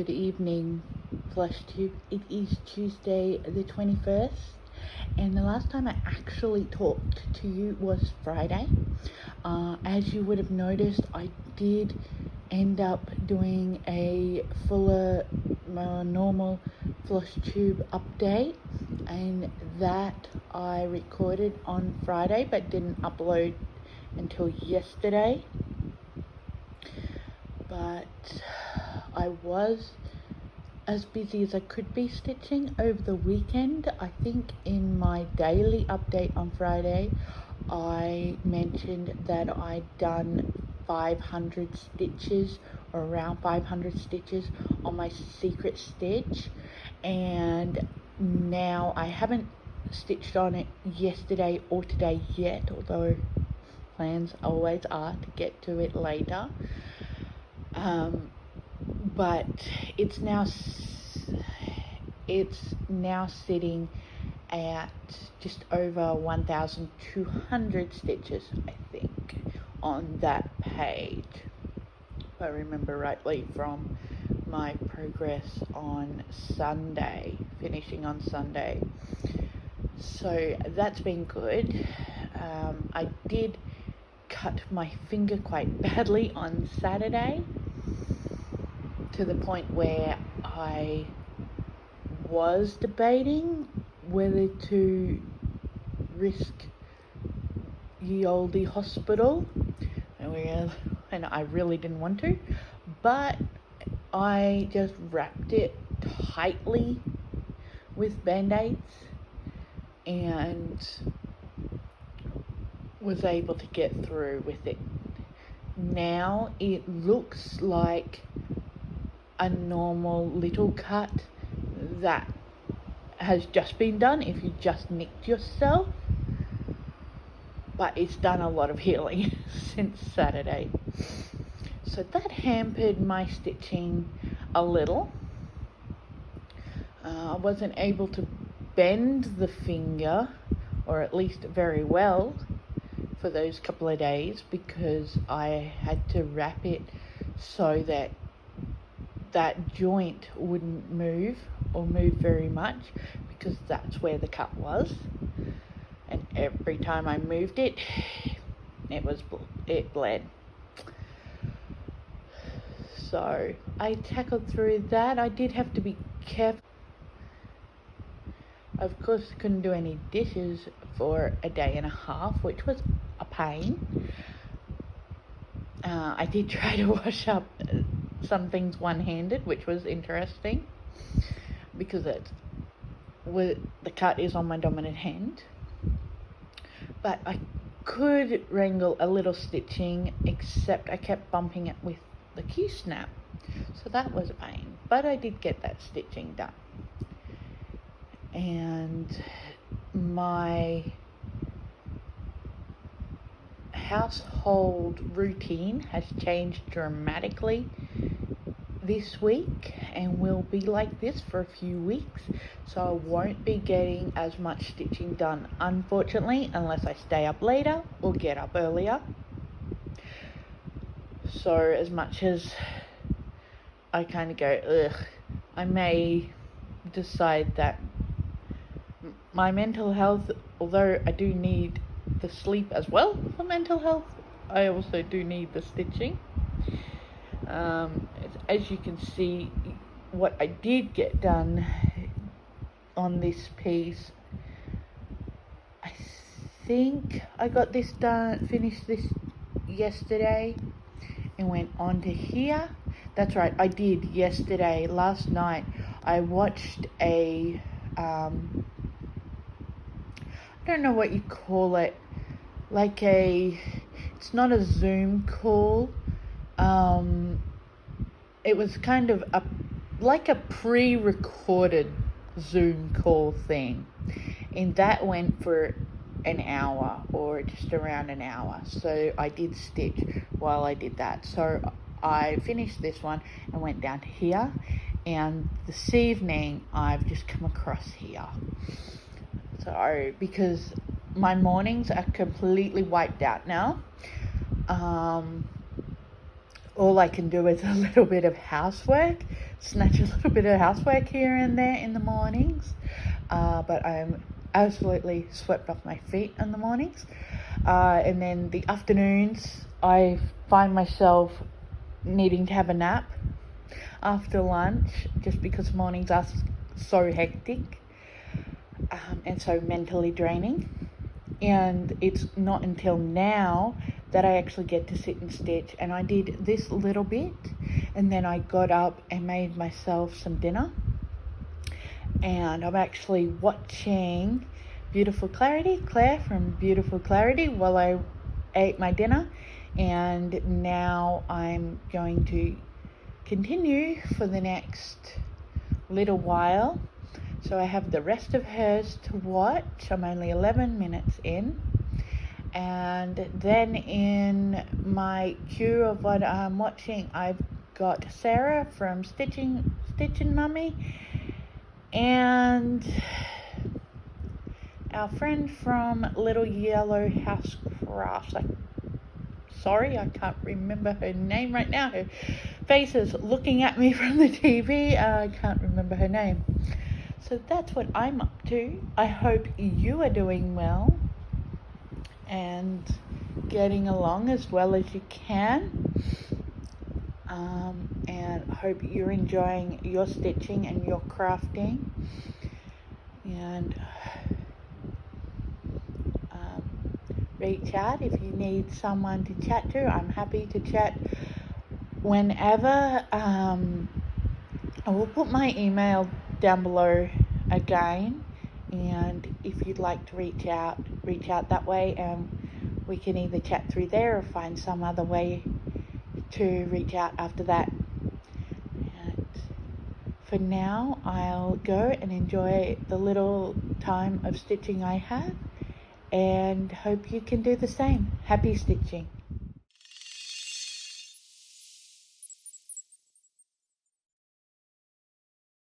Good evening, Flosstube. It is Tuesday the 21st, and the last time I actually talked to you was Friday. As you would have noticed, I did end up doing a fuller, normal Flosstube update, and that I recorded on Friday but didn't upload until yesterday. But I was as busy as I could be stitching over the weekend. I think in my daily update on Friday, I mentioned that I'd done 500 stitches, or around 500 stitches on my secret stitch, and now I haven't stitched on it yesterday or today yet, although plans always are to get to it later. But it's now sitting at just over 1,200 stitches, I think, on that page, if I remember rightly from my progress on Sunday, finishing on Sunday. So that's been good. I did cut my finger quite badly on Saturday, to the point where I was debating whether to risk ye olde hospital, and I really didn't want to, but I just wrapped it tightly with band-aids and was able to get through with it. Now it looks like a normal little cut that has just been done if you just nicked yourself, but it's done a lot of healing since Saturday, so that hampered my stitching a little. I wasn't able to bend the finger, or at least very well, for those couple of days, because I had to wrap it so that that joint wouldn't move or move very much, because that's where the cut was, and every time I moved it, it bled. So I tackled through that. I did have to be careful. Of course, couldn't do any dishes for a day and a half, which was a pain. I did try to wash up some things one-handed, which was interesting, because the cut is on my dominant hand, but I could wrangle a little stitching, except I kept bumping it with the Q-snap, so that was a pain, but I did get that stitching done. And my household routine has changed dramatically this week, and will be like this for a few weeks, so I won't be getting as much stitching done, unfortunately, unless I stay up later or get up earlier. So as much as I kind of go, ugh, I may decide that my mental health, although I do need the sleep as well for mental health, I also do need the stitching. As you can see, what I did get done on this piece, I think I got this done, finished this yesterday, and went on to here. That's right, I did yesterday. Last night I watched a I don't know what you call it, like it's not a Zoom call, it was kind of like a pre-recorded Zoom call thing, and that went for an hour, or just around an hour, so I did stitch while I did that. So I finished this one and went down to here, and this evening I've just come across here. So because my mornings are completely wiped out now, all I can do is a little bit of housework, snatch a little bit of housework here and there in the mornings, but I'm absolutely swept off my feet in the mornings, and then the afternoons I find myself needing to have a nap after lunch, just because mornings are so hectic, and so mentally draining. And it's not until now that I actually get to sit and stitch, and I did this little bit, and then I got up and made myself some dinner, and I'm actually watching Claire from Beautiful Clarity while I ate my dinner, and now I'm going to continue for the next little while. So I have the rest of hers to watch. I'm only 11 minutes in. And then in my queue of what I'm watching, I've got Sarah from Stitching Mummy, and our friend from Little Yellow House Crafts. I can't remember her name right now. Her face is looking at me from the TV. I can't remember her name. So that's what I'm up to. I hope you are doing well and getting along as well as you can. And I hope you're enjoying your stitching and your crafting. And reach out if you need someone to chat to. I'm happy to chat whenever. I will put my email down below again, and if you'd like to reach out that way, and we can either chat through there or find some other way to reach out after that. And for now, I'll go and enjoy the little time of stitching I have, and hope you can do the same. Happy stitching.